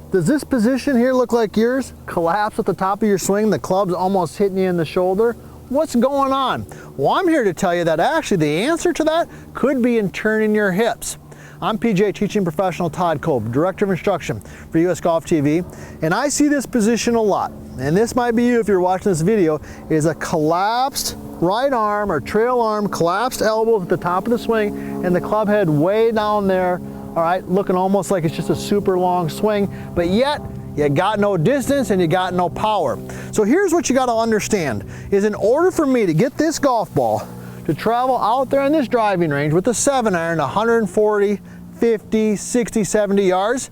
Does this position here look like yours? Collapse at the top of your swing, the club's almost hitting you in the shoulder? What's going on? Well, I'm here to tell you that actually the answer to that could be in turning your hips. I'm PGA teaching professional Todd Kolb, Director of Instruction for US Golf TV, and I see this position a lot. And this might be you if you're watching this video, is a collapsed right arm or trail arm, collapsed elbows at the top of the swing, and the club head way down there, all right, looking almost like it's just a super long swing, but yet you got no distance and you got no power. So here's what you got to understand, is in order for me to get this golf ball to travel out there in this driving range with the 7-iron 140, 50, 60, 70 yards,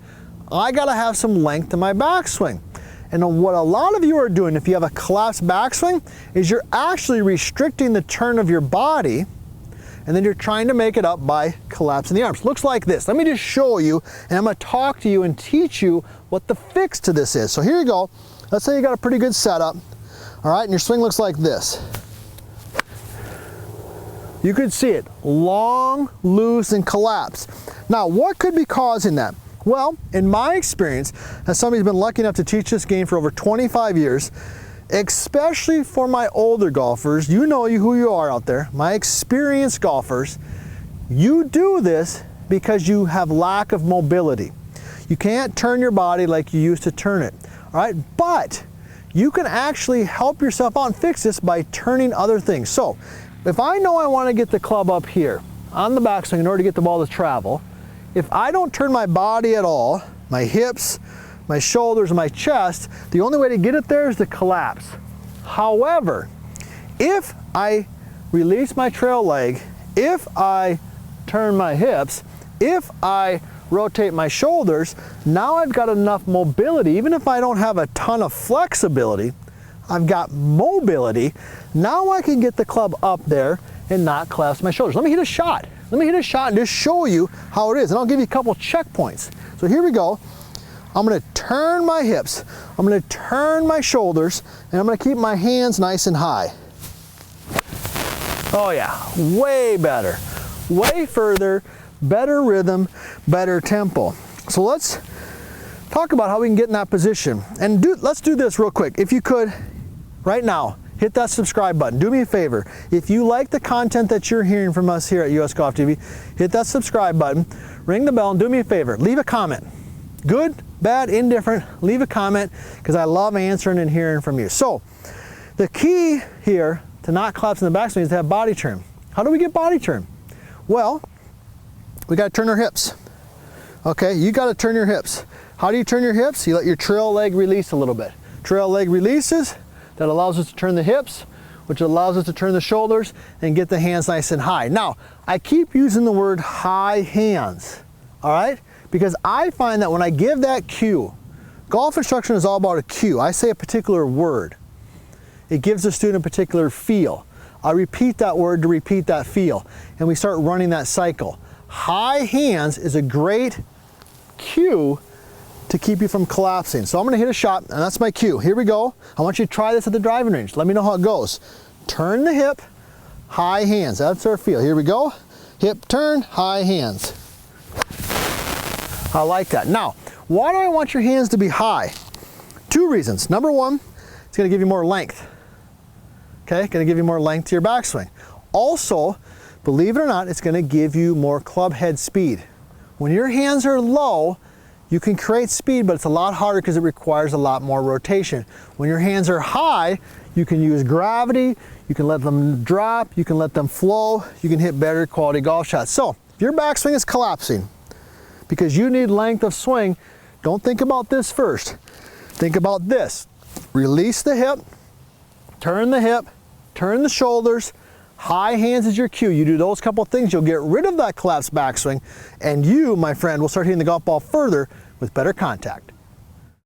I got to have some length in my backswing. And what a lot of you are doing if you have a collapsed backswing is you're actually restricting the turn of your body, and then you're trying to make it up by collapsing the arms. Looks like this. Let me just show you, and I'm going to talk to you and teach you what the fix to this is. So here you go. Let's say you got a pretty good setup, all right, and your swing looks like this. You could see it, long, loose, and collapsed. Now, what could be causing that? Well, in my experience, as somebody who's been lucky enough to teach this game for over 25 years, especially for my older golfers, you know who you are out there, my experienced golfers, you do this because you have lack of mobility. You can't turn your body like you used to turn it, all right? But you can actually help yourself out and fix this by turning other things. So, if I know I want to get the club up here on the backswing in order to get the ball to travel, if I don't turn my body at all, my hips, my shoulders, my chest, the only way to get it there is to collapse. However, if I release my trail leg, if I turn my hips, if I rotate my shoulders, now I've got enough mobility. Even if I don't have a ton of flexibility, I've got mobility. Now I can get the club up there and not collapse my shoulders. Let me hit a shot. Let me hit a shot and just show you how it is. And I'll give you a couple checkpoints. So here we go. I'm going to turn my hips. I'm going to turn my shoulders. And I'm going to keep my hands nice and high. Oh yeah, way better. Way further, better rhythm, better tempo. So let's talk about how we can get in that position. And let's do this real quick. If you could, right now, hit that subscribe button. Do me a favor. If you like the content that you're hearing from us here at US Golf TV, hit that subscribe button, ring the bell, and do me a favor. Leave a comment. Good, bad, indifferent, leave a comment, because I love answering and hearing from you. So, the key here to not collapsing the backswing is to have body turn. How do we get body turn? Well, we got to turn our hips. Okay, you got to turn your hips. How do you turn your hips? You let your trail leg release a little bit. Trail leg releases. That allows us to turn the hips, which allows us to turn the shoulders and get the hands nice and high. Now, I keep using the word high hands, all right? Because I find that when I give that cue, golf instruction is all about a cue. I say a particular word. It gives the student a particular feel. I repeat that word to repeat that feel, and we start running that cycle. High hands is a great cue to keep you from collapsing. So I'm gonna hit a shot, and that's my cue. Here we go. I want you to try this at the driving range. Let me know how it goes. Turn the hip, high hands. That's our feel. Here we go. Hip turn, high hands. I like that. Now, why do I want your hands to be high? Two reasons. Number one, it's gonna give you more length. Okay, gonna give you more length to your backswing. Also, believe it or not, it's gonna give you more club head speed. When your hands are low, you can create speed, but it's a lot harder because it requires a lot more rotation. When your hands are high, you can use gravity, you can let them drop, you can let them flow, you can hit better quality golf shots. So, if your backswing is collapsing because you need length of swing, don't think about this first. Think about this. Release the hip, turn the shoulders, high hands is your cue. You do those couple things, you'll get rid of that collapsed backswing, and you, my friend, will start hitting the golf ball further with better contact.